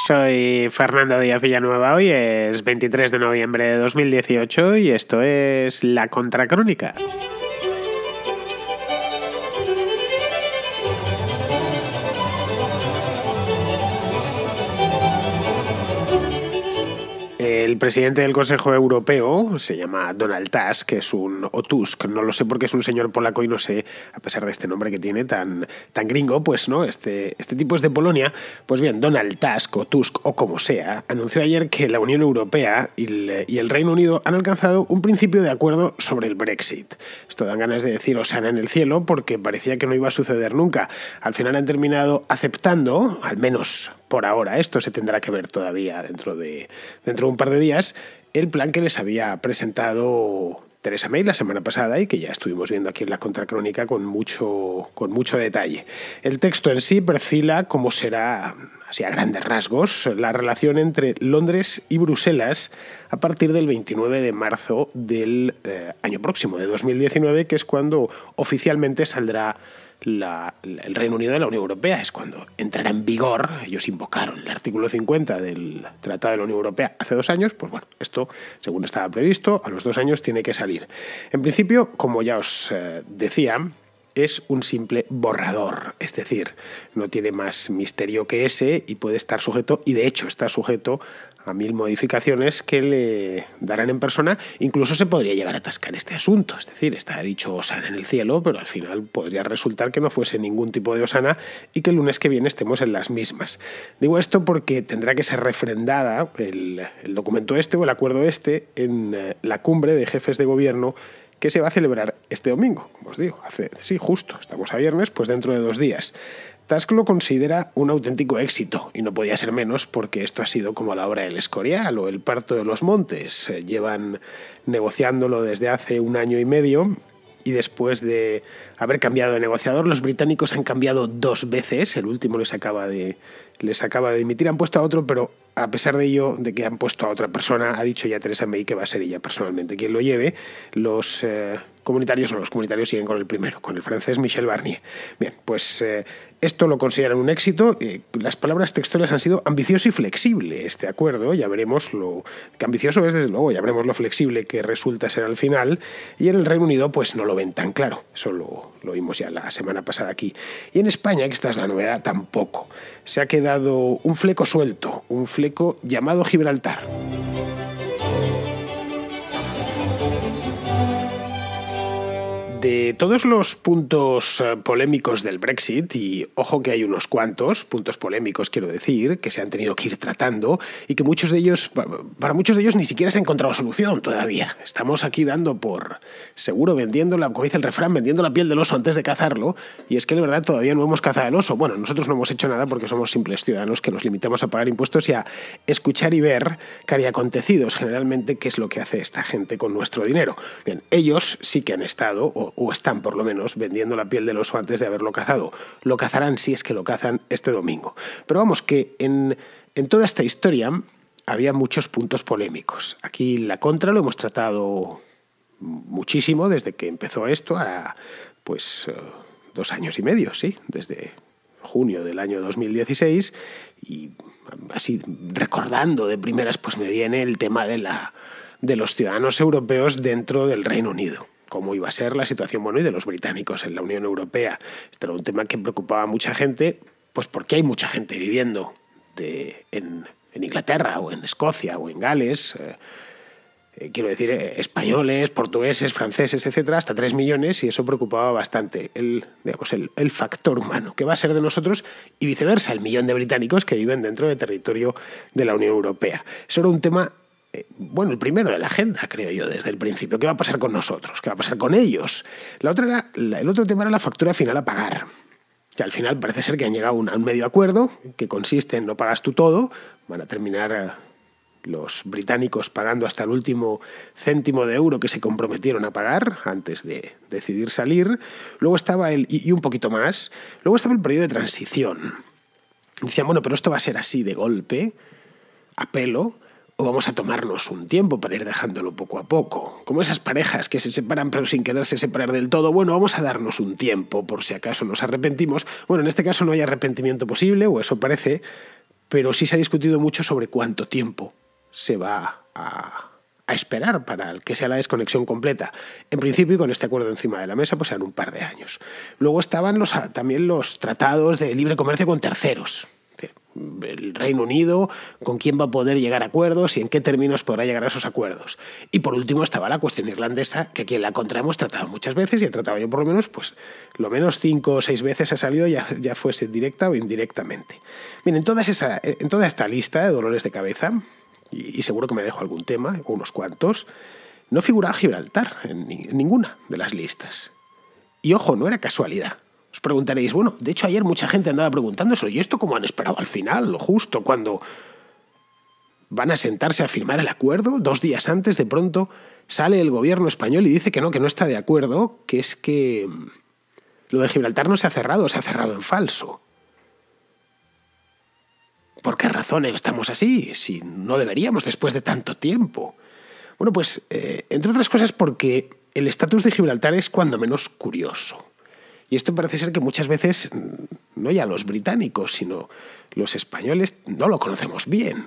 Soy Fernando Díaz Villanueva. Hoy es 23 de noviembre de 2018 y esto es La Contracrónica. El presidente del Consejo Europeo se llama Donald Tusk, o Tusk, no lo sé porque es un señor polaco y no sé, a pesar de este nombre que tiene tan gringo, pues no, este tipo es de Polonia. Pues bien, Donald Tusk o Tusk o como sea, anunció ayer que la Unión Europea y el Reino Unido han alcanzado un principio de acuerdo sobre el Brexit. Esto dan ganas de decir Osana en el cielo porque parecía que no iba a suceder nunca. Al final han terminado aceptando, al menos por ahora, esto se tendrá que ver todavía dentro de un par de días, el plan que les había presentado Theresa May la semana pasada y que ya estuvimos viendo aquí en la Contracrónica con mucho detalle. El texto en sí perfila cómo será, así a grandes rasgos, la relación entre Londres y Bruselas a partir del 29 de marzo del año próximo, de 2019, que es cuando oficialmente saldrá el Reino Unido de la Unión Europea. Es cuando entrará en vigor. Ellos invocaron el artículo 50 del Tratado de la Unión Europea hace 2 años. Pues bueno, esto, según estaba previsto, a los 2 años tiene que salir. En principio, como ya os decía, es un simple borrador, es decir, no tiene más misterio que ese y puede estar sujeto, y de hecho está sujeto a 1000 modificaciones que le darán en persona. Incluso se podría llegar a atascar este asunto, es decir, está dicho Osana en el cielo, pero al final podría resultar que no fuese ningún tipo de Osana y que el lunes que viene estemos en las mismas. Digo esto porque tendrá que ser refrendada el documento o el acuerdo en la cumbre de jefes de gobierno que se va a celebrar este domingo, como os digo, justo, estamos a viernes, pues dentro de 2 días. Tusk lo considera un auténtico éxito, y no podía ser menos porque esto ha sido como la obra del Escorial o el parto de los montes. Llevan negociándolo desde hace 1 año y medio, y después de haber cambiado de negociador, los británicos han cambiado 2 veces, el último les acaba de dimitir, han puesto a otro, pero a pesar de ello, de que han puesto a otra persona, ha dicho ya Theresa May que va a ser ella personalmente quien lo lleve. Los comunitarios siguen con el primero, con el francés Michel Barnier. Bien, pues esto lo consideran un éxito. Las palabras textuales han sido ambicioso y flexible este acuerdo. Ya veremos lo que ambicioso es, desde luego, ya veremos lo flexible que resulta ser al final. Y en el Reino Unido pues no lo ven tan claro. Eso lo vimos ya la semana pasada aquí. Y en España, que esta es la novedad, tampoco. Se ha quedado un fleco suelto, un fleco llamado Gibraltar. De todos los puntos polémicos del Brexit, y ojo que hay unos cuantos puntos polémicos, quiero decir, que se han tenido que ir tratando y que para muchos de ellos ni siquiera se ha encontrado solución todavía. Estamos aquí dando por seguro, como dice el refrán, vendiendo la piel del oso antes de cazarlo, y es que de verdad todavía no hemos cazado el oso. Bueno, nosotros no hemos hecho nada porque somos simples ciudadanos que nos limitamos a pagar impuestos y a escuchar y ver cariacontecidos generalmente qué es lo que hace esta gente con nuestro dinero. Bien, ellos sí que han estado, o están por lo menos, vendiendo la piel del oso antes de haberlo cazado. Lo cazarán si es que lo cazan este domingo. Pero vamos, que en toda esta historia había muchos puntos polémicos. Aquí la contra lo hemos tratado muchísimo desde que empezó esto, a 2 años y medio, sí, desde junio del año 2016, y así recordando de primeras, pues me viene el tema de los ciudadanos europeos dentro del Reino Unido. Cómo iba a ser la situación, y de los británicos en la Unión Europea. Este era un tema que preocupaba a mucha gente, pues porque hay mucha gente viviendo en Inglaterra o en Escocia o en Gales, quiero decir, españoles, portugueses, franceses, etcétera, hasta 3 millones, y eso preocupaba bastante el factor humano, que va a ser de nosotros, y viceversa, el 1 millón de británicos que viven dentro del territorio de la Unión Europea. Eso era un tema, el primero de la agenda, creo yo, desde el principio. ¿Qué va a pasar con nosotros? ¿Qué va a pasar con ellos? El otro tema era la factura final a pagar, que al final parece ser que han llegado a un medio acuerdo, que consiste en no pagas tú todo, van a terminar los británicos pagando hasta el último céntimo de euro que se comprometieron a pagar antes de decidir salir. Luego estaba y un poquito más, luego estaba el periodo de transición. Decían, pero esto va a ser así de golpe, a pelo, o vamos a tomarnos un tiempo para ir dejándolo poco a poco. Como esas parejas que se separan pero sin quererse separar del todo. Vamos a darnos un tiempo por si acaso nos arrepentimos. En este caso no hay arrepentimiento posible, o eso parece, pero sí se ha discutido mucho sobre cuánto tiempo se va a esperar para que sea la desconexión completa. En principio, y con este acuerdo encima de la mesa, pues serán un par de años. Luego estaban también los tratados de libre comercio con terceros. El Reino Unido, con quién va a poder llegar a acuerdos y en qué términos podrá llegar a esos acuerdos. Y por último estaba la cuestión irlandesa, que aquí en la contra hemos tratado muchas veces, y he tratado yo por lo menos, pues lo menos 5 o 6 veces ha salido, ya fuese directa o indirectamente. Bien, en toda esta lista de dolores de cabeza, y seguro que me dejo algún tema, unos cuantos, no figuraba Gibraltar en ninguna de las listas. Y ojo, no era casualidad. Os preguntaréis, bueno, de hecho ayer mucha gente andaba preguntando eso, ¿y esto cómo han esperado al final, justo cuando van a sentarse a firmar el acuerdo? 2 días antes, de pronto, sale el gobierno español y dice que no está de acuerdo, que es que lo de Gibraltar no se ha cerrado en falso. ¿Por qué razón estamos así? Si no deberíamos después de tanto tiempo. Bueno, pues, entre otras cosas porque el estatus de Gibraltar es cuando menos curioso. Y esto parece ser que muchas veces, no ya los británicos, sino los españoles, no lo conocemos bien.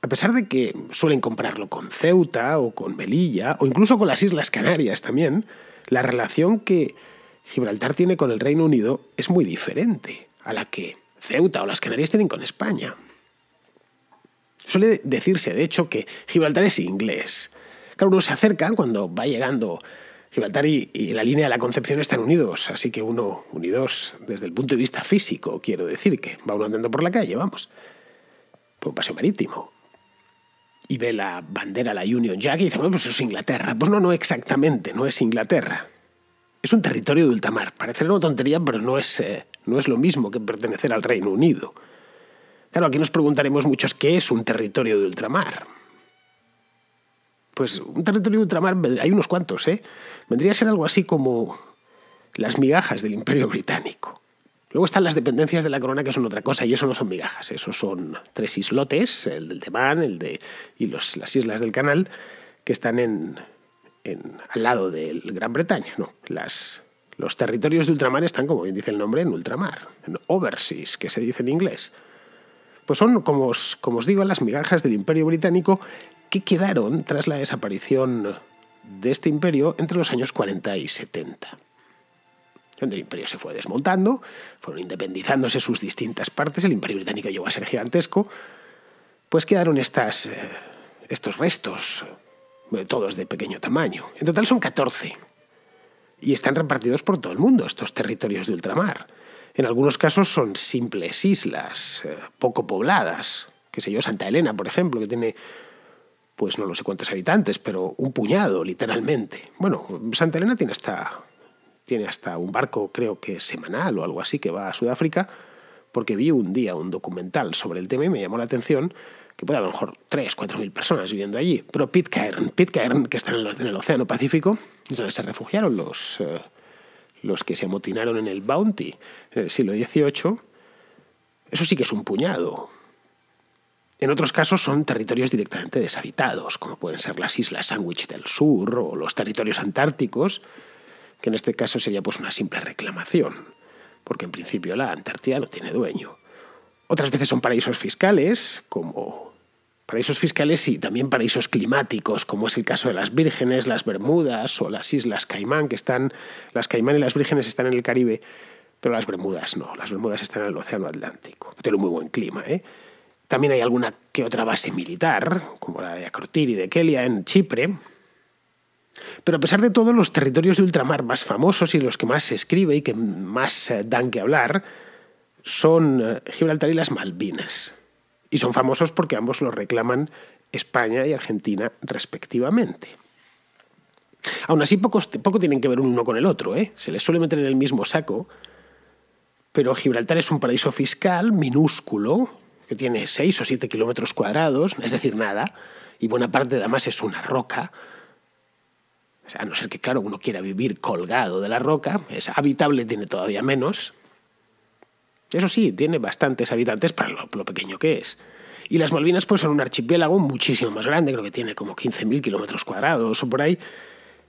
A pesar de que suelen compararlo con Ceuta o con Melilla, o incluso con las Islas Canarias también, la relación que Gibraltar tiene con el Reino Unido es muy diferente a la que Ceuta o las Canarias tienen con España. Suele decirse, de hecho, que Gibraltar es inglés. Claro, uno se acerca cuando va llegando Gibraltar y la línea de la Concepción están unidos, así que unidos desde el punto de vista físico, quiero decir, que va uno andando por la calle, vamos, por un paseo marítimo, y ve la bandera, la Union Jack, y dice, bueno, pues eso es Inglaterra. Pues no exactamente, no es Inglaterra. Es un territorio de ultramar. Parecerá una tontería, pero no es lo mismo que pertenecer al Reino Unido. Claro, aquí nos preguntaremos muchos qué es un territorio de ultramar. Pues un territorio de ultramar, hay unos cuantos, vendría a ser algo así como las migajas del Imperio Británico. Luego están las dependencias de la corona, que son otra cosa, y eso no son migajas, eso son 3 islotes, el del Temán, las islas del Canal, que están al lado de Gran Bretaña. No, los territorios de ultramar están, como bien dice el nombre, en ultramar, en overseas, que se dice en inglés. Pues son, como os digo, las migajas del Imperio Británico que quedaron tras la desaparición de este imperio entre los años 40 y 70. Donde el imperio se fue desmontando, fueron independizándose sus distintas partes, el Imperio Británico llegó a ser gigantesco, pues quedaron estos restos, todos de pequeño tamaño. En total son 14, y están repartidos por todo el mundo, estos territorios de ultramar. En algunos casos son simples islas, poco pobladas, qué sé yo, Santa Elena, por ejemplo, que tiene, pues no lo sé cuántos habitantes, pero un puñado, literalmente. Bueno, Santa Elena tiene hasta un barco, creo que semanal o algo así, que va a Sudáfrica, porque vi un día un documental sobre el tema y me llamó la atención que puede haber a lo mejor 3.000-4.000 personas viviendo allí. Pero Pitcairn, que está en el Océano Pacífico, es donde se refugiaron los que se amotinaron en el Bounty en el siglo XVIII, eso sí que es un puñado. En otros casos son territorios directamente deshabitados, como pueden ser las Islas Sandwich del Sur o los territorios antárticos, que en este caso sería pues una simple reclamación, porque en principio la Antártida no tiene dueño. Otras veces son paraísos fiscales, y también paraísos climáticos, como es el caso de las Vírgenes, las Bermudas o las Islas Caimán, las Caimán y las Vírgenes están en el Caribe, pero las Bermudas no, las Bermudas están en el Océano Atlántico. Tiene un muy buen clima, También hay alguna que otra base militar, como la de Akrotiri de Kelia en Chipre. Pero a pesar de todo, los territorios de ultramar más famosos y los que más se escribe y que más dan que hablar son Gibraltar y las Malvinas. Y son famosos porque ambos los reclaman España y Argentina respectivamente. Aún así, poco tienen que ver uno con el otro, Se les suele meter en el mismo saco, pero Gibraltar es un paraíso fiscal minúsculo, que tiene 6 o 7 kilómetros cuadrados, es decir, nada, y buena parte además es una roca. O sea, a no ser que, claro, uno quiera vivir colgado de la roca, es habitable, tiene todavía menos. Eso sí, tiene bastantes habitantes para lo pequeño que es. Y las Malvinas pues son un archipiélago muchísimo más grande, creo que tiene como 15.000 kilómetros cuadrados o por ahí,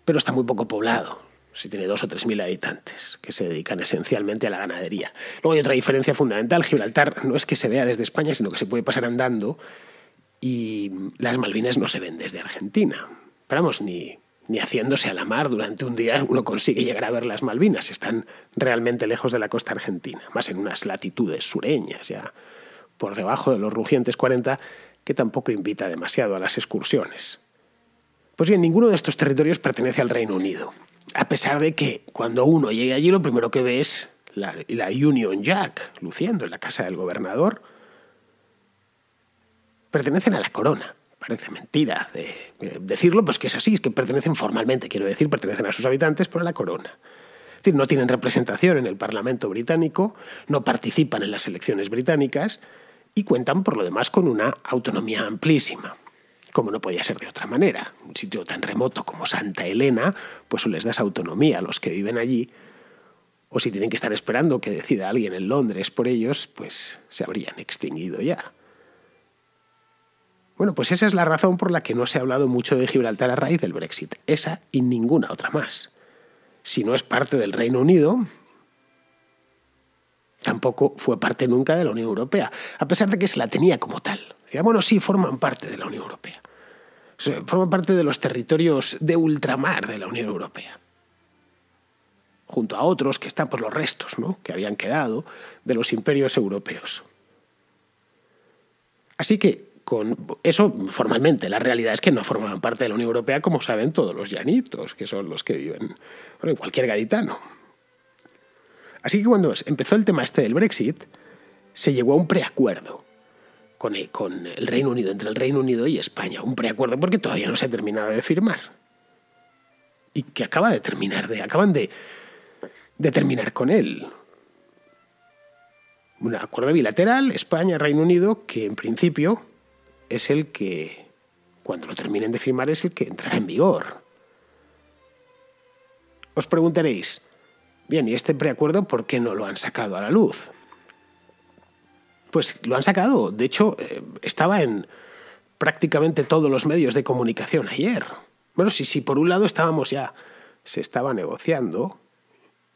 pero está muy poco poblado. Si tiene 2 o 3 mil habitantes que se dedican esencialmente a la ganadería. Luego hay otra diferencia fundamental. Gibraltar no es que se vea desde España, sino que se puede pasar andando, y las Malvinas no se ven desde Argentina. Pero vamos, ni haciéndose a la mar durante un día uno consigue llegar a ver las Malvinas. Están realmente lejos de la costa argentina, más en unas latitudes sureñas, ya por debajo de los rugientes 40, que tampoco invita demasiado a las excursiones. Pues bien, ninguno de estos territorios pertenece al Reino Unido, a pesar de que cuando uno llega allí lo primero que ve es la Union Jack luciendo en la casa del gobernador. Pertenecen a la corona. Parece mentira decirlo, pues que es así, es que pertenecen formalmente, quiero decir, pertenecen a sus habitantes, pero a la corona. Es decir, no tienen representación en el Parlamento británico, no participan en las elecciones británicas y cuentan, por lo demás, con una autonomía amplísima, como no podía ser de otra manera. Un sitio tan remoto como Santa Elena, pues les das autonomía a los que viven allí, o si tienen que estar esperando que decida alguien en Londres por ellos, pues se habrían extinguido ya. Bueno, pues esa es la razón por la que no se ha hablado mucho de Gibraltar a raíz del Brexit. Esa y ninguna otra más. Si no es parte del Reino Unido, tampoco fue parte nunca de la Unión Europea, a pesar de que se la tenía como tal. Decía, bueno, sí, forman parte de la Unión Europea. Forman parte de los territorios de ultramar de la Unión Europea. Junto a otros que están por los restos, ¿no?, que habían quedado de los imperios europeos. Así que, con eso, formalmente, la realidad es que no formaban parte de la Unión Europea, como saben todos los llanitos, que son los que viven, bueno, cualquier gaditano. Así que cuando empezó el tema este del Brexit, se llegó a un preacuerdo con el Reino Unido, entre el Reino Unido y España. Un preacuerdo porque todavía no se ha terminado de firmar. Y que acaban de terminar con él. Un acuerdo bilateral, España-Reino Unido, que en principio es el que, cuando lo terminen de firmar, es el que entrará en vigor. Os preguntaréis, bien, ¿y este preacuerdo por qué no lo han sacado a la luz? Pues lo han sacado. De hecho, estaba en prácticamente todos los medios de comunicación ayer. Bueno, sí, por un lado se estaba negociando,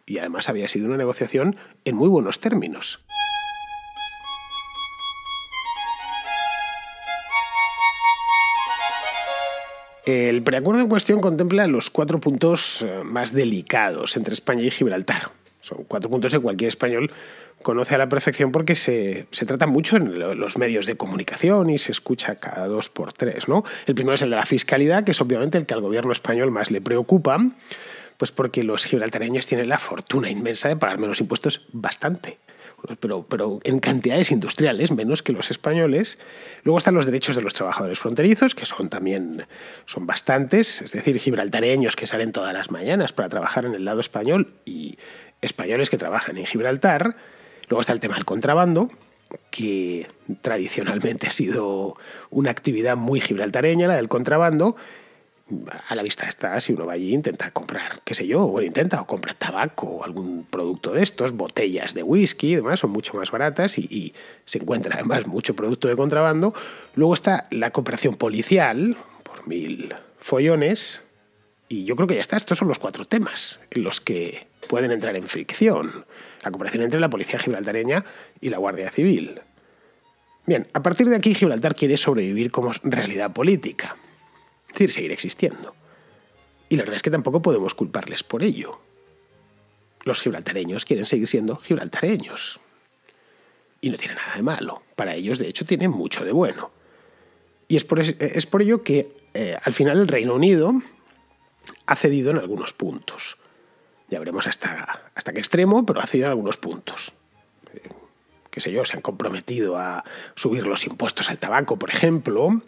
y además había sido una negociación en muy buenos términos. El preacuerdo en cuestión contempla los 4 puntos más delicados entre España y Gibraltar. Son 4 puntos que cualquier español conoce a la perfección porque se trata mucho en los medios de comunicación y se escucha cada 2 por 3, ¿no? El primero es el de la fiscalidad, que es obviamente el que al gobierno español más le preocupa, pues porque los gibraltareños tienen la fortuna inmensa de pagar menos impuestos, bastante, pero en cantidades industriales, menos que los españoles. Luego están los derechos de los trabajadores fronterizos, que son bastantes, es decir, gibraltareños que salen todas las mañanas para trabajar en el lado español y españoles que trabajan en Gibraltar. Luego está el tema del contrabando, que tradicionalmente ha sido una actividad muy gibraltareña, la del contrabando. A la vista está, si uno va allí intenta comprar, o compra tabaco o algún producto de estos, botellas de whisky y demás, son mucho más baratas y se encuentra además mucho producto de contrabando. Luego está la cooperación policial, por 1000 follones, y yo creo que ya está. Estos son los 4 temas en los que pueden entrar en fricción. La cooperación entre la policía gibraltareña y la Guardia Civil. Bien, a partir de aquí Gibraltar quiere sobrevivir como realidad política. Es decir, seguir existiendo. Y la verdad es que tampoco podemos culparles por ello. Los gibraltareños quieren seguir siendo gibraltareños. Y no tiene nada de malo. Para ellos, de hecho, tiene mucho de bueno. Y es por ello que al final el Reino Unido ha cedido en algunos puntos. Ya veremos hasta qué extremo, pero ha cedido en algunos puntos. Se han comprometido a subir los impuestos al tabaco, por ejemplo,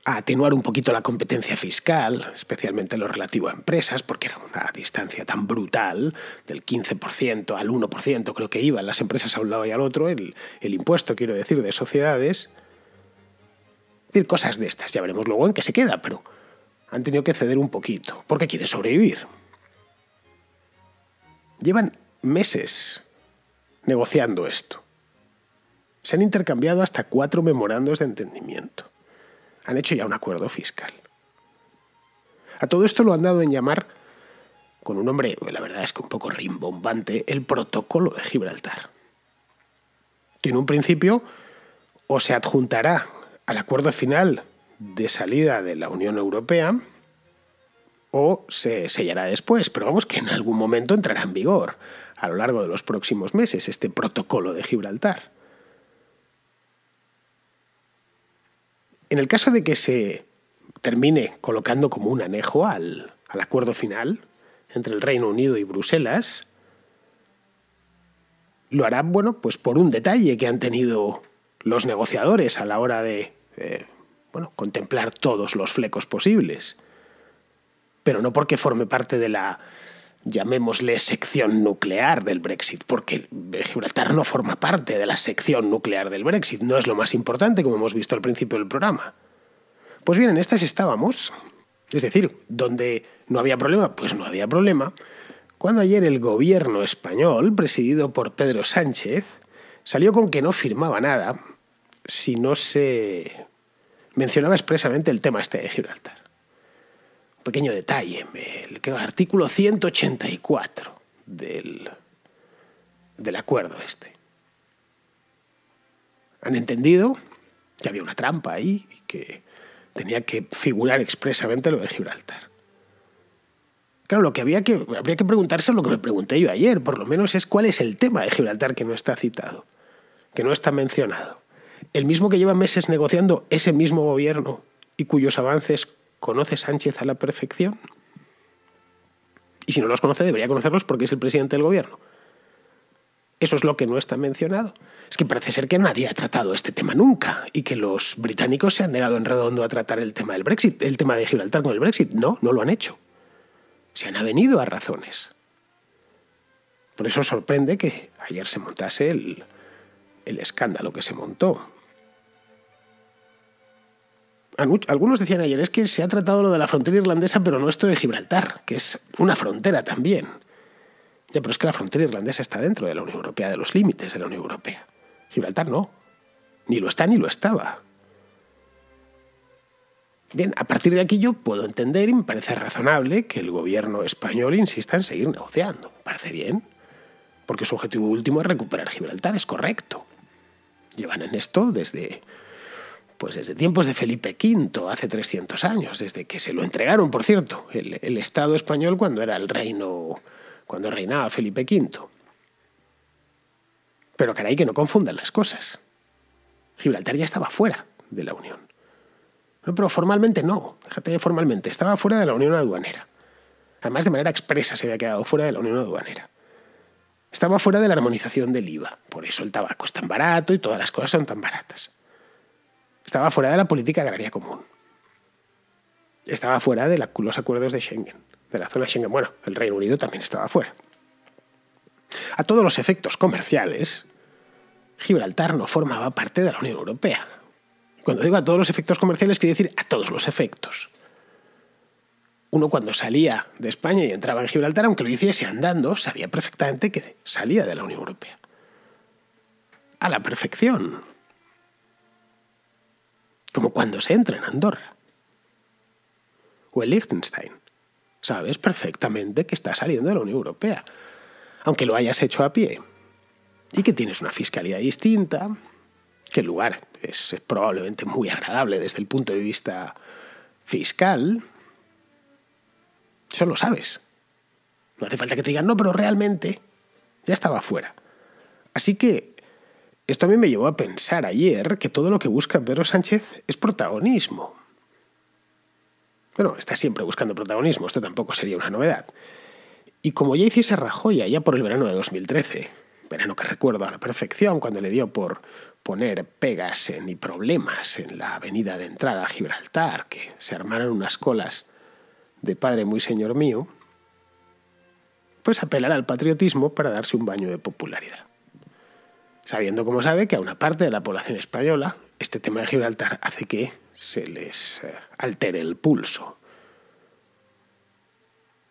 a atenuar un poquito la competencia fiscal, especialmente en lo relativo a empresas, porque era una distancia tan brutal, del 15% al 1%, creo que iban las empresas a un lado y al otro, el impuesto, quiero decir, de sociedades. Es decir, cosas de estas. Ya veremos luego en qué se queda, pero han tenido que ceder un poquito, porque quieren sobrevivir. Llevan meses negociando esto. Se han intercambiado hasta 4 memorandos de entendimiento. Han hecho ya un acuerdo fiscal. A todo esto lo han dado en llamar con un nombre, la verdad es que un poco rimbombante, el Protocolo de Gibraltar, que en un principio o se adjuntará al acuerdo final de salida de la Unión Europea o se sellará después, pero vamos que en algún momento entrará en vigor a lo largo de los próximos meses este Protocolo de Gibraltar. En el caso de que se termine colocando como un anejo al acuerdo final entre el Reino Unido y Bruselas, lo hará, bueno, pues por un detalle que han tenido los negociadores a la hora de contemplar todos los flecos posibles, pero no porque forme parte de la, llamémosle, sección nuclear del Brexit, porque Gibraltar no forma parte de la sección nuclear del Brexit, no es lo más importante, como hemos visto al principio del programa. Pues bien, en estas estábamos, es decir, donde no había problema, pues no había problema, cuando ayer el gobierno español, presidido por Pedro Sánchez, salió con que no firmaba nada si no se mencionaba expresamente el tema este de Gibraltar. Un pequeño detalle, el artículo 184 del acuerdo este. Han entendido que había una trampa ahí y que tenía que figurar expresamente lo de Gibraltar. Claro, lo que habría que preguntarse es lo que me pregunté yo ayer, por lo menos, es cuál es el tema de Gibraltar que no está citado, que no está mencionado. El mismo que lleva meses negociando ese mismo gobierno y cuyos avances conoce Sánchez a la perfección. Y si no los conoce, debería conocerlos porque es el presidente del gobierno. Eso es lo que no está mencionado. Es que parece ser que nadie ha tratado este tema nunca y que los británicos se han negado en redondo a tratar el tema del Brexit, el tema de Gibraltar con el Brexit. No lo han hecho. Se han avenido a razones. Por eso sorprende que ayer se montase el escándalo que se montó. Algunos decían ayer, es que se ha tratado lo de la frontera irlandesa, pero no esto de Gibraltar, que es una frontera también. Ya, pero es que la frontera irlandesa está dentro de la Unión Europea, de los límites de la Unión Europea. Gibraltar no. Ni lo está ni lo estaba. Bien, a partir de aquí yo puedo entender y me parece razonable que el gobierno español insista en seguir negociando. Me parece bien, porque su objetivo último es recuperar Gibraltar, es correcto. Llevan en esto desde tiempos de Felipe V, hace 300 años, desde que se lo entregaron, por cierto, el Estado español cuando era el reino, cuando reinaba Felipe V. Pero caray, que no confundan las cosas. Gibraltar ya estaba fuera de la Unión. No, pero formalmente no, déjate formalmente, estaba fuera de la Unión Aduanera. Además, de manera expresa se había quedado fuera de la Unión Aduanera. Estaba fuera de la armonización del IVA, por eso el tabaco es tan barato y todas las cosas son tan baratas. Estaba fuera de la política agraria común. Estaba fuera de los acuerdos de Schengen, de la zona Schengen. Bueno, el Reino Unido también estaba fuera. A todos los efectos comerciales, Gibraltar no formaba parte de la Unión Europea. Cuando digo a todos los efectos comerciales, quiere decir a todos los efectos. Uno cuando salía de España y entraba en Gibraltar, aunque lo hiciese andando, sabía perfectamente que salía de la Unión Europea. A la perfección. Como cuando se entra en Andorra o en Liechtenstein. Sabes perfectamente que estás saliendo de la Unión Europea, aunque lo hayas hecho a pie. Y que tienes una fiscalidad distinta, que el lugar es probablemente muy agradable desde el punto de vista fiscal. Eso lo sabes. No hace falta que te digan, no, pero realmente ya estaba fuera. Así que esto a mí me llevó a pensar ayer que todo lo que busca Pedro Sánchez es protagonismo. Bueno, está siempre buscando protagonismo, esto tampoco sería una novedad. Y como ya hiciese Rajoy allá por el verano de 2013, verano que recuerdo a la perfección, cuando le dio por poner pegas y problemas en la avenida de entrada a Gibraltar, que se armaron unas colas de padre muy señor mío, pues apelar al patriotismo para darse un baño de popularidad. Sabiendo, como sabe, que a una parte de la población española este tema de Gibraltar hace que se les altere el pulso.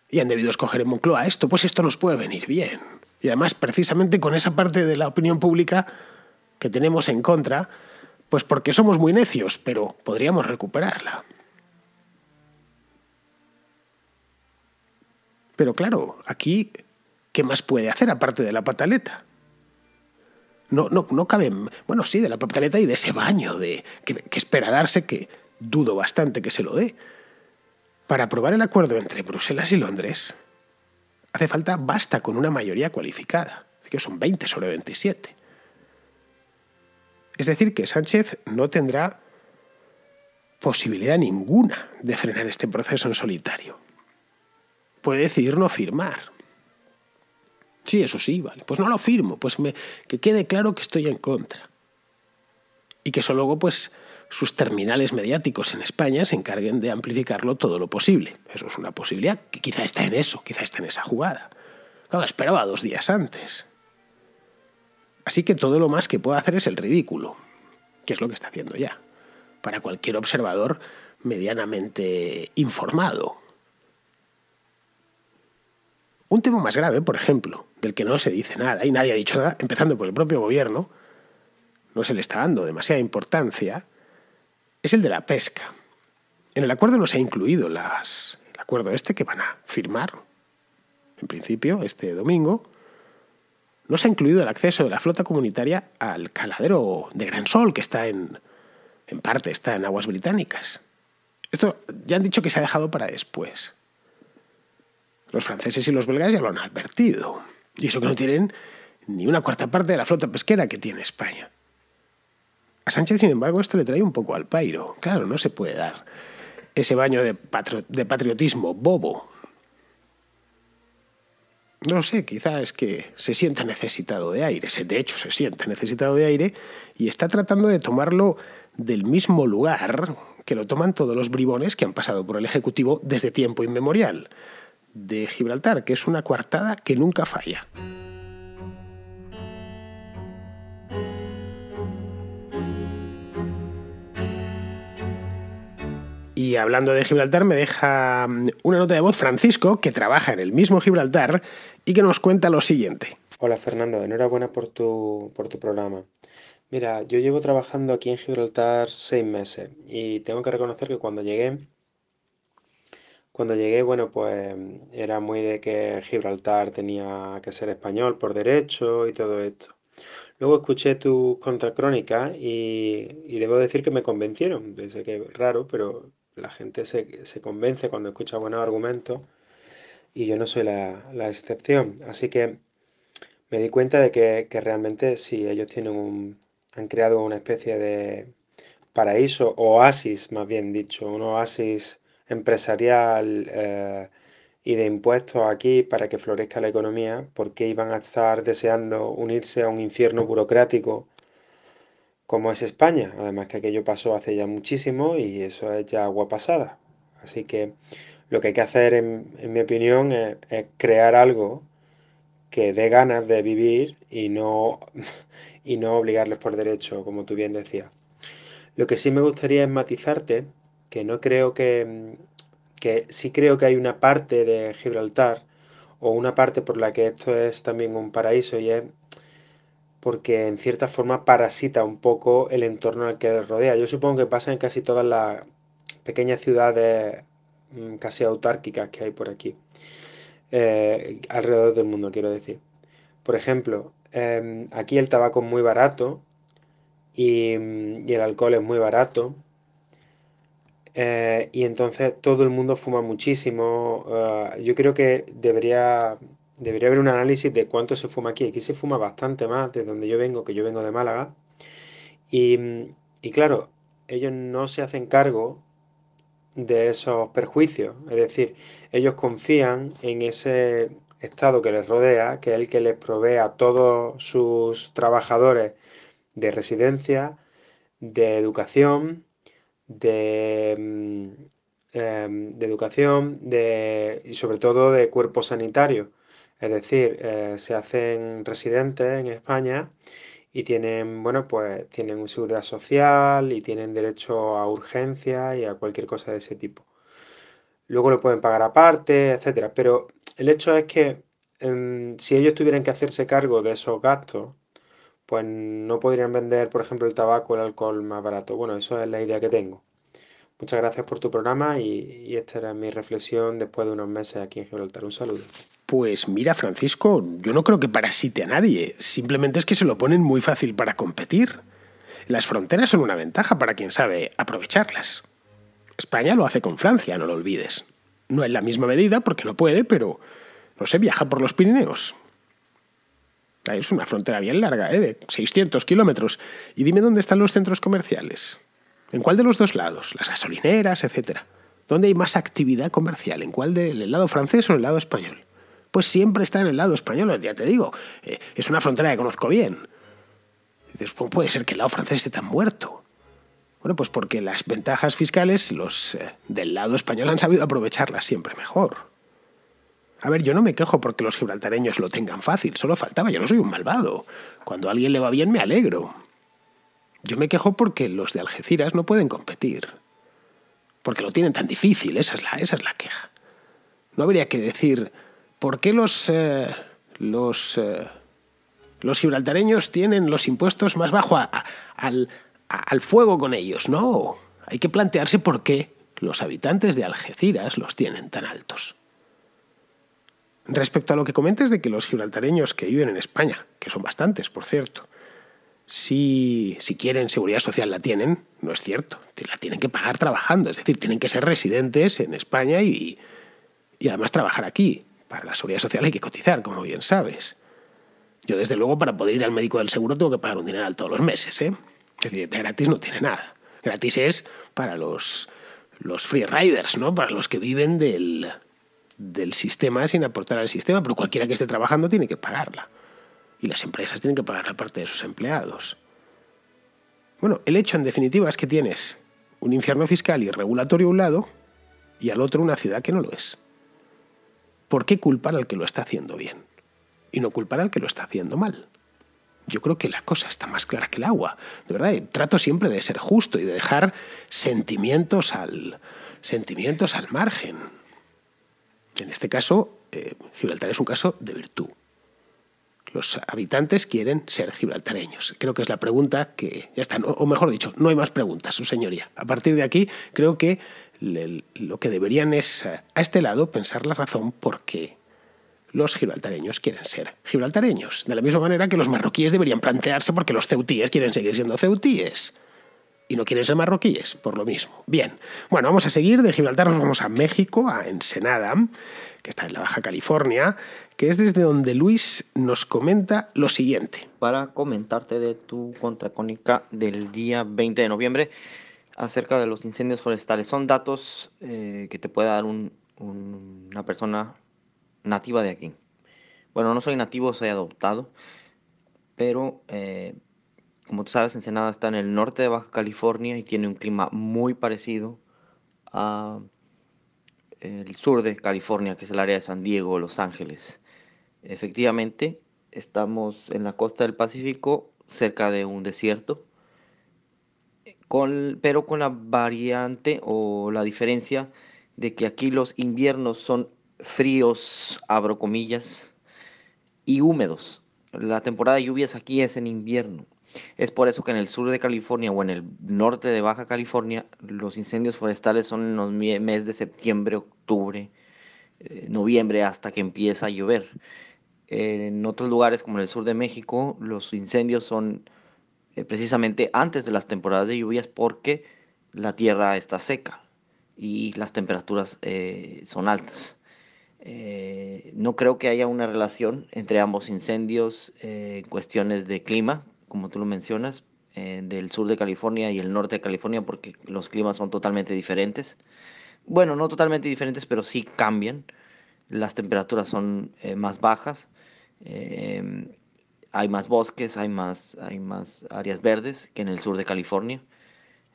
Y han debido escoger en Moncloa esto, pues esto nos puede venir bien. Y además, precisamente con esa parte de la opinión pública que tenemos en contra, pues porque somos muy necios, pero podríamos recuperarla. Pero claro, aquí, ¿qué más puede hacer aparte de la pataleta? No cabe... Bueno, sí, de la pataleta y de ese baño que espera darse, que dudo bastante que se lo dé. Para aprobar el acuerdo entre Bruselas y Londres, basta con una mayoría cualificada, que son 20 sobre 27. Es decir, que Sánchez no tendrá posibilidad ninguna de frenar este proceso en solitario. Puede decidir no firmar. Sí, eso sí, vale. Pues no lo firmo, que quede claro que estoy en contra. Y que eso luego, pues, sus terminales mediáticos en España se encarguen de amplificarlo todo lo posible. Eso es una posibilidad, que quizá está en eso, quizá está en esa jugada. Claro, esperaba 2 días antes. Así que todo lo más que pueda hacer es el ridículo, que es lo que está haciendo ya, para cualquier observador medianamente informado. Un tema más grave, por ejemplo, del que no se dice nada y nadie ha dicho nada, empezando por el propio gobierno, no se le está dando demasiada importancia, es el de la pesca. En el acuerdo no se ha incluido el acuerdo que van a firmar, en principio, este domingo. No se ha incluido el acceso de la flota comunitaria al caladero de Gran Sol, que está en parte está en aguas británicas. Esto ya han dicho que se ha dejado para después. Los franceses y los belgas ya lo han advertido. Y eso que no tienen ni una cuarta parte de la flota pesquera que tiene España. A Sánchez, sin embargo, esto le trae un poco al pairo. Claro, no se puede dar ese baño de patriotismo bobo. No lo sé, quizá es que se sienta necesitado de aire. De hecho, se siente necesitado de aire y está tratando de tomarlo del mismo lugar que lo toman todos los bribones que han pasado por el Ejecutivo desde tiempo inmemorial. De Gibraltar, que es una coartada que nunca falla. Y hablando de Gibraltar, me deja una nota de voz Francisco, que trabaja en el mismo Gibraltar y que nos cuenta lo siguiente. Hola Fernando, enhorabuena por tu programa. Mira, yo llevo trabajando aquí en Gibraltar 6 meses y tengo que reconocer que cuando llegué, bueno, pues era muy de que Gibraltar tenía que ser español por derecho y todo esto. Luego escuché tus contracrónicas y debo decir que me convencieron. Pensé que es raro, pero la gente se convence cuando escucha buenos argumentos y yo no soy la excepción. Así que me di cuenta de que realmente sí, ellos han creado una especie de paraíso, oasis más bien dicho, un oasis empresarial y de impuestos aquí para que florezca la economía, porque iban a estar deseando unirse a un infierno burocrático como es España. Además que aquello pasó hace ya muchísimo y eso es ya agua pasada. Así que lo que hay que hacer, en mi opinión, es crear algo que dé ganas de vivir y no obligarles por derecho, como tú bien decías. Lo que sí me gustaría es matizarte, que no creo que sí creo que hay una parte de Gibraltar, o una parte por la que esto es también un paraíso, y es porque en cierta forma parasita un poco el entorno al que le rodea. Yo supongo que pasa en casi todas las pequeñas ciudades casi autárquicas que hay por aquí, alrededor del mundo, quiero decir. Por ejemplo, aquí el tabaco es muy barato y el alcohol es muy barato. Y entonces todo el mundo fuma muchísimo. Yo creo que debería haber un análisis de cuánto se fuma aquí. Aquí se fuma bastante más de donde yo vengo, que yo vengo de Málaga. Y claro, ellos no se hacen cargo de esos perjuicios. Es decir, ellos confían en ese Estado que les rodea, que es el que les provee a todos sus trabajadores de residencia, de educación, de, de educación y sobre todo de cuerpo sanitario. Es decir, se hacen residentes en España y tienen, bueno, pues tienen seguridad social y tienen derecho a urgencia y a cualquier cosa de ese tipo. Luego lo pueden pagar aparte, etcétera. Pero el hecho es que si ellos tuvieran que hacerse cargo de esos gastos, pues no podrían vender, por ejemplo, el tabaco o el alcohol más barato. Bueno, eso es la idea que tengo. Muchas gracias por tu programa y esta era mi reflexión después de unos meses aquí en Gibraltar. Un saludo. Pues mira, Francisco, yo no creo que parasite a nadie, simplemente es que se lo ponen muy fácil para competir. Las fronteras son una ventaja para quien sabe aprovecharlas. España lo hace con Francia, no lo olvides. No en la misma medida, porque no puede, pero, no sé, viaja por los Pirineos. Es una frontera bien larga, de 600 kilómetros. Y dime dónde están los centros comerciales. ¿En cuál de los dos lados? Las gasolineras, etcétera. ¿Dónde hay más actividad comercial? ¿En cuál del lado francés o el lado español? Pues siempre está en el lado español, ya te digo. Es una frontera que conozco bien. Dices, ¿cómo puede ser que el lado francés esté tan muerto? Bueno, pues porque las ventajas fiscales, los del lado español han sabido aprovecharlas siempre mejor. A ver, yo no me quejo porque los gibraltareños lo tengan fácil, solo faltaba, yo no soy un malvado. Cuando a alguien le va bien me alegro. Yo me quejo porque los de Algeciras no pueden competir. Porque lo tienen tan difícil, esa es la queja. No habría que decir, ¿por qué los gibraltareños tienen los impuestos más bajos al fuego con ellos? No, hay que plantearse por qué los habitantes de Algeciras los tienen tan altos. Respecto a lo que comentes de que los gibraltareños que viven en España, que son bastantes, por cierto, si quieren seguridad social la tienen, no es cierto. La tienen que pagar trabajando, es decir, tienen que ser residentes en España y además trabajar aquí. Para la seguridad social hay que cotizar, como bien sabes. Yo, desde luego, para poder ir al médico del seguro tengo que pagar un dineral todos los meses, ¿eh? Es decir, de gratis no tiene nada. Gratis es para los free riders, ¿no? Para los que viven del sistema sin aportar al sistema, pero cualquiera que esté trabajando tiene que pagarla. Y las empresas tienen que pagar la parte de sus empleados. Bueno, el hecho, en definitiva, es que tienes un infierno fiscal y regulatorio a un lado y al otro una ciudad que no lo es. ¿Por qué culpar al que lo está haciendo bien y no culpar al que lo está haciendo mal? Yo creo que la cosa está más clara que el agua. De verdad, trato siempre de ser justo y de dejar sentimientos al margen. En este caso, Gibraltar es un caso de virtud. Los habitantes quieren ser gibraltareños. Creo que es la pregunta que ya está. O mejor dicho, no hay más preguntas, su señoría. A partir de aquí, creo que lo que deberían es, a este lado, pensar la razón por qué los gibraltareños quieren ser gibraltareños. De la misma manera que los marroquíes deberían plantearse por qué los ceutíes quieren seguir siendo ceutíes. Y no quieren ser marroquíes, por lo mismo. Bien, bueno, vamos a seguir. De Gibraltar nos vamos a México, a Ensenada, que está en la Baja California, que es desde donde Luis nos comenta lo siguiente. Para comentarte de tu contracrónica del día 20 de noviembre acerca de los incendios forestales. Son datos que te puede dar una persona nativa de aquí. Bueno, no soy nativo, soy adoptado, pero como tú sabes, Ensenada está en el norte de Baja California y tiene un clima muy parecido a el sur de California, que es el área de San Diego, Los Ángeles. Efectivamente, estamos en la costa del Pacífico, cerca de un desierto, pero con la variante o la diferencia de que aquí los inviernos son fríos, abro comillas, y húmedos. La temporada de lluvias aquí es en invierno. Es por eso que en el sur de California o en el norte de Baja California los incendios forestales son en los meses de septiembre, octubre, noviembre, hasta que empieza a llover. En otros lugares como en el sur de México los incendios son precisamente antes de las temporadas de lluvias porque la tierra está seca y las temperaturas son altas. No creo que haya una relación entre ambos incendios en cuestiones de clima, como tú lo mencionas, del sur de California y el norte de California, porque los climas son totalmente diferentes. Bueno, no totalmente diferentes, pero sí cambian. Las temperaturas son más bajas. eh, Hay más bosques, hay más áreas verdes que en el sur de California.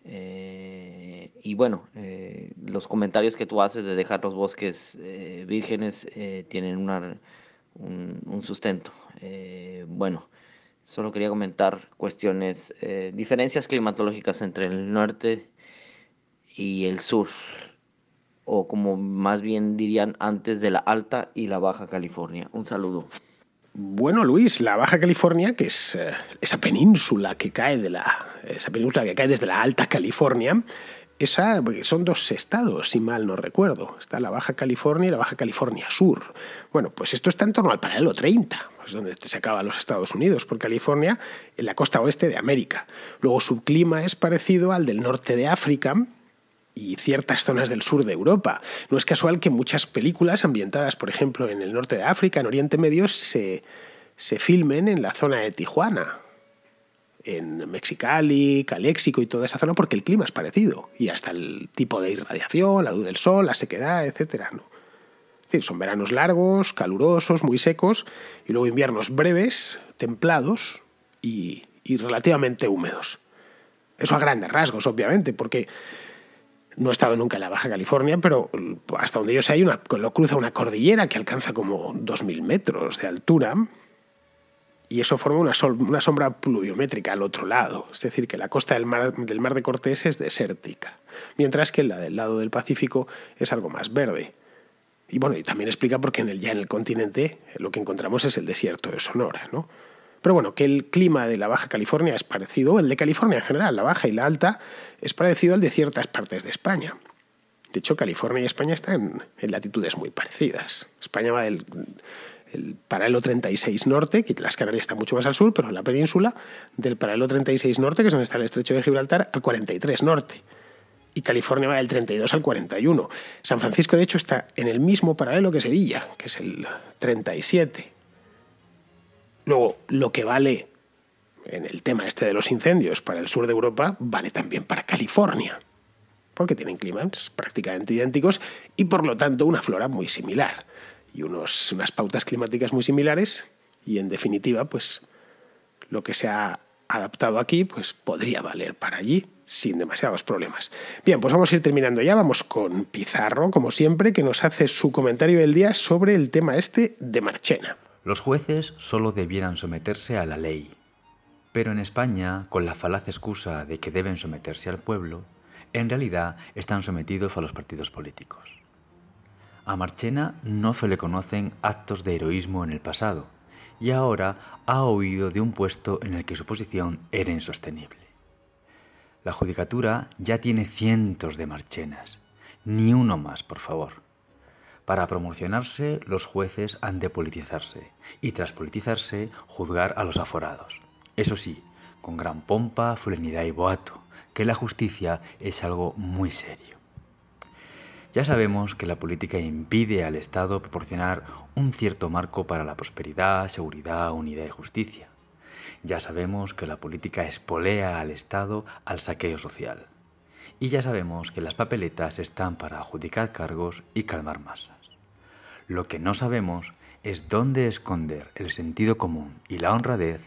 Y bueno, los comentarios que tú haces de dejar los bosques vírgenes tienen un sustento. Bueno, solo quería comentar cuestiones, diferencias climatológicas entre el norte y el sur, o como más bien dirían antes, de la Alta y la Baja California. Un saludo. Bueno, Luis, la Baja California, que es esa península que cae desde la Alta California, Esa son 2 estados, si mal no recuerdo. Está la Baja California y la Baja California Sur. Bueno, pues esto está en torno al paralelo 30, pues donde se acaban los Estados Unidos, por California, en la costa oeste de América. Luego su clima es parecido al del norte de África y ciertas zonas del sur de Europa. No es casual que muchas películas ambientadas, por ejemplo, en el norte de África, en Oriente Medio, se filmen en la zona de Tijuana, en Mexicali, Caléxico y toda esa zona, porque el clima es parecido. Y hasta el tipo de irradiación, la luz del sol, la sequedad, etcétera, ¿no? Es decir, son veranos largos, calurosos, muy secos, y luego inviernos breves, templados y relativamente húmedos. Eso a grandes rasgos, obviamente, porque no he estado nunca en la Baja California, pero hasta donde yo sé lo cruza una cordillera que alcanza como 2.000 metros de altura, y eso forma una sombra pluviométrica al otro lado. Es decir, que la costa del mar de Cortés es desértica, mientras que la del lado del Pacífico es algo más verde. Y bueno, y también explica por qué ya en el continente lo que encontramos es el desierto de Sonora, ¿no? Pero bueno, que el clima de la Baja California es parecido, el de California en general, la Baja y la Alta, es parecido al de ciertas partes de España. De hecho, California y España están en latitudes muy parecidas. España va del paralelo 36 norte, que las Canarias están mucho más al sur, pero en la península, del paralelo 36 norte, que es donde está el estrecho de Gibraltar, al 43 norte. Y California va del 32 al 41. San Francisco, de hecho, está en el mismo paralelo que Sevilla, que es el 37. Luego, lo que vale en el tema este de los incendios para el sur de Europa, vale también para California, porque tienen climas prácticamente idénticos y, por lo tanto, una flora muy similar. Y unas pautas climáticas muy similares, y en definitiva, pues lo que se ha adaptado aquí pues podría valer para allí sin demasiados problemas. Bien, pues vamos a ir terminando ya. Vamos con Pizarro, como siempre, que nos hace su comentario del día sobre el tema este de Marchena. Los jueces solo debieran someterse a la ley, pero en España, con la falaz excusa de que deben someterse al pueblo, en realidad están sometidos a los partidos políticos. A Marchena no se le conocen actos de heroísmo en el pasado, y ahora ha huido de un puesto en el que su posición era insostenible. La judicatura ya tiene cientos de Marchenas, ni uno más, por favor. Para promocionarse, los jueces han de politizarse, y tras politizarse, juzgar a los aforados. Eso sí, con gran pompa, solemnidad y boato, que la justicia es algo muy serio. Ya sabemos que la política impide al Estado proporcionar un cierto marco para la prosperidad, seguridad, unidad y justicia. Ya sabemos que la política espolea al Estado al saqueo social. Y ya sabemos que las papeletas están para adjudicar cargos y calmar masas. Lo que no sabemos es dónde esconder el sentido común y la honradez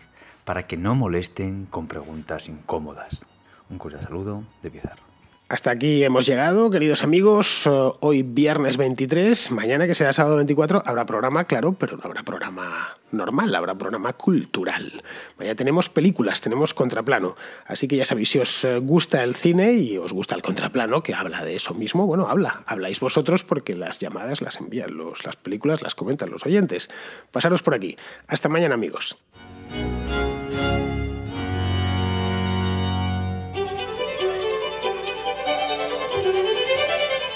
para que no molesten con preguntas incómodas. Un cordial saludo de Pizarro. Hasta aquí hemos llegado, queridos amigos. Hoy viernes 23, mañana que será sábado 24, habrá programa, claro, pero no habrá programa normal, habrá programa cultural. Mañana tenemos películas, tenemos Contraplano. Así que ya sabéis, si os gusta el cine y os gusta el Contraplano, que habla de eso mismo, bueno, habláis vosotros porque las llamadas las envían las películas, las comentan los oyentes. Pasaros por aquí. Hasta mañana, amigos.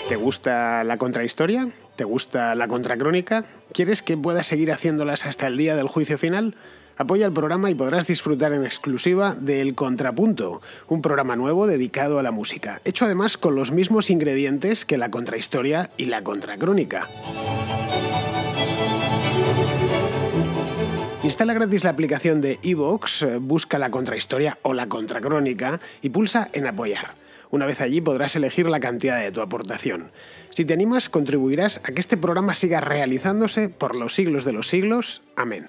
¿Te gusta la contrahistoria? ¿Te gusta la contracrónica? ¿Quieres que pueda seguir haciéndolas hasta el día del juicio final? Apoya el programa y podrás disfrutar en exclusiva de El Contrapunto, un programa nuevo dedicado a la música, hecho además con los mismos ingredientes que la contrahistoria y la contracrónica. Instala gratis la aplicación de iVoox, busca la contrahistoria o la contracrónica y pulsa en apoyar. Una vez allí podrás elegir la cantidad de tu aportación. Si te animas, contribuirás a que este programa siga realizándose por los siglos de los siglos. Amén.